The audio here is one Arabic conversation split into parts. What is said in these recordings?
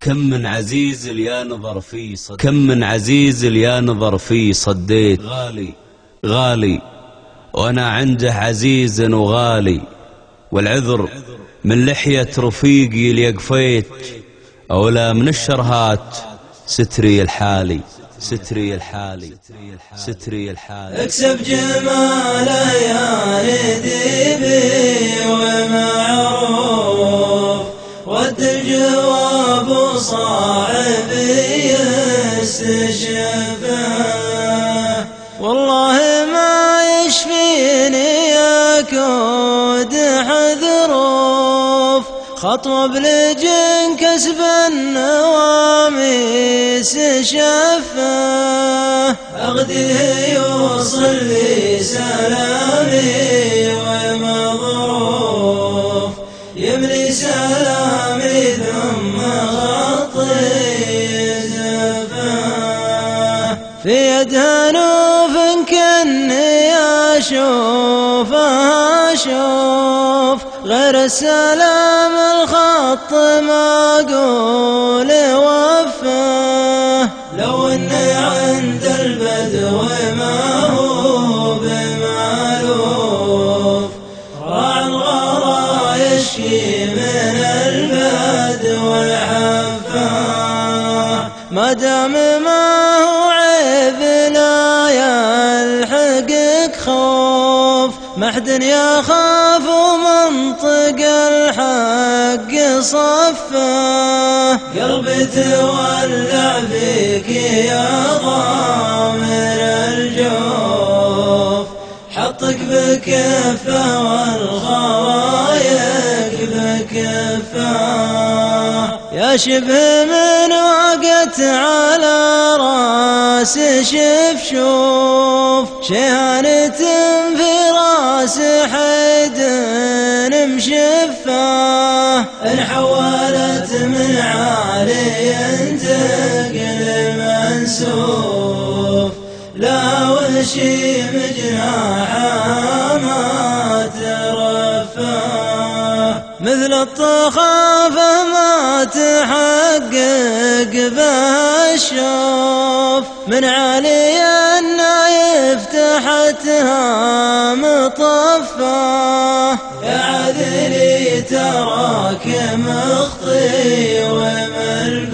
كم من عزيز يا نظر في صديت، كم من عزيز يا نظر في صديت، غالي غالي وانا عنده عزيز وغالي، والعذر من لحية رفيقي اللي يقفيت، أولى من الشرهات ستري الحالي، ستري الحالي، ستري الحالي. اكسب جماله يا نديبي ومعروف، رد الجواب صعب يستشفه، والله ما يشفيني يكود حذروف، خطوة بلجن كسب النواميس شفه، أغديه يوصل لي سلامي ومظروف، يملي سلامي ثم غطي زفه، في يدها نوف كني أشوفها أشوف، غير السلام الخط ما أقول وفه، لو إني عند البدو ما هو بمالوف، راعي الغرى يشكي من البدو الحفاه، ما دام ما هو عيب لا يلحقك خوف، ما حد يخاف ومنطق الحق صفه، قلبي تولع فيك يا ضامر الجوف، حطك بكفه والخوايق بكفه، يا شبه من وقت على راس شفشوف، شهانة في راس حد مشفاه، إن حولت من عالي تقل منسوف، لا وشيم جناحها ما ترفاه، مثل الطخافة ما تحقق بها الشوف، من عالي النايف تحتها مطفاه، يا عذري تراك مخطي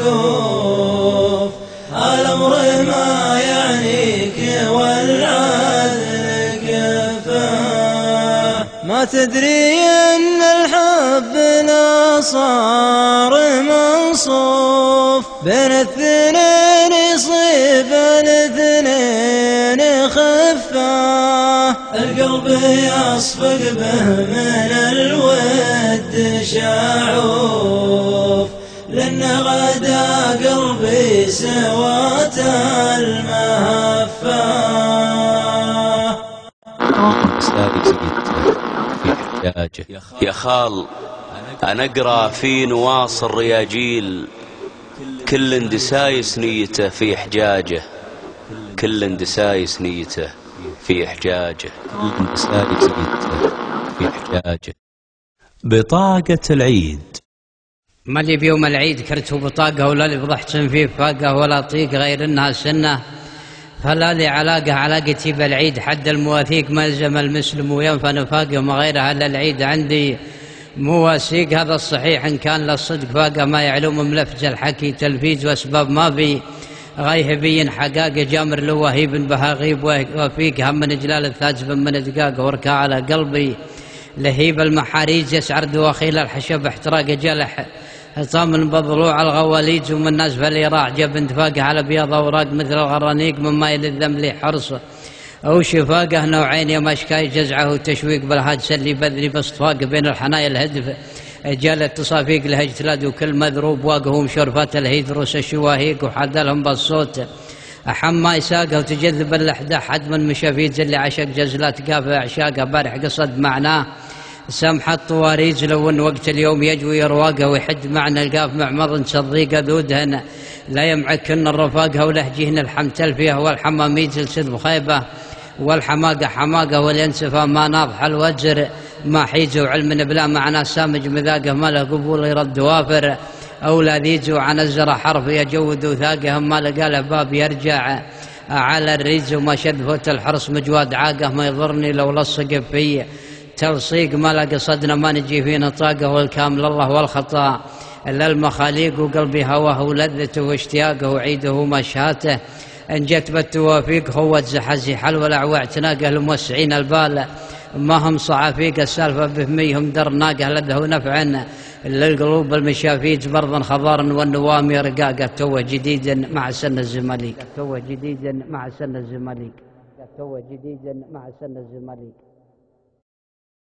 وملقوف، الأمر ما يعنيك والعذر كفاه، ما تدري إن الحب لا صار منصوف، بين الاثنين يصيب الاثنين خفاه، القلب يصفق به من الود شعوف، لأن غدا قلبي سوات المهفاه. يا خال أنا أقرأ في نواص الرياجيل، كل دسايس نيته في حجاجه، كل دسايس نيته في حجاجه، كل دسايس نيته في حجاجه. بطاقة العيد، ما اللي بيوم العيد كرت بطاقة ولا اللي بضحت فيه فاقة ولا طيق، غير انها سنة فلا لي علاقتي بالعيد، حد المواثيق ملزم المسلم وينفى نفاقه وما غيرها الا العيد عندي مواثيق، هذا الصحيح ان كان للصدق فاقه، ما يعلوم ملفج الحكي تلفيز واسباب ما بي غيهبي حقاقه، جامر له وهيب بهاغيب وفيك هم من اجلال الثاجب من دقاق، وركا على قلبي لهيب المحاريج يسعر دواخيل الحشب، احتراق جلح حطام بضلوع الغواليج، ومن الناس فلي راع جب انتفاقه على بياض اوراق مثل الغرانيق، مما يلذم لي حرص او شفاقه نوعين، يا مشكاي جزعه وتشويق بالهاجس اللي بذري باصطفاق، بين الحنايا الهدف جالت تصافيق لهجتلاد، وكل مذروب واقهم شرفات الهيدروس الشواهيق، وحدلهم بالصوت حما يساقه وتجذب اللحده، حد من مشافيز اللي عشق جزلات قافه اعشاقه، بارح قصد معناه سمح الطواريج، لو ان وقت اليوم يجوي رواقه، ويحد معنى القاف معمر صديقه ذودهن، لا يمعكن الرفاقه ولهجهن الحمتل فيها، والحماميج السد بخيبه، والحماقه حماقه، والينسفه ما ناضح الوجر، ما حيز وعلم بلا معنى سامج مذاقه، ما له قبول يرد وافر، أولاد يجوا عن الزرع حرف يجود وثاقهم ما لقى له باب يرجع على الريز وما شذفت الحرص مجواد عاقه ما يضرني لو لصق في تلصيق ما لقى صدنا ما نجي في نطاقه والكامل الله والخطا إلا المخاليق وقلبي هواه ولذته واشتياقه وعيده مشاته إن جت بالتوافيق خوت زحزحل والأعوى اعتناقه الموسعين البال ما هم صعافيق السالفة بفميهم در ناقه لذه نفعا للقلوب المشافيج برضا خضار والنوامي رقاقه توه جديد مع سن الزماليق توه جديد مع سن الزماليق توه جديد مع سن الزماليق.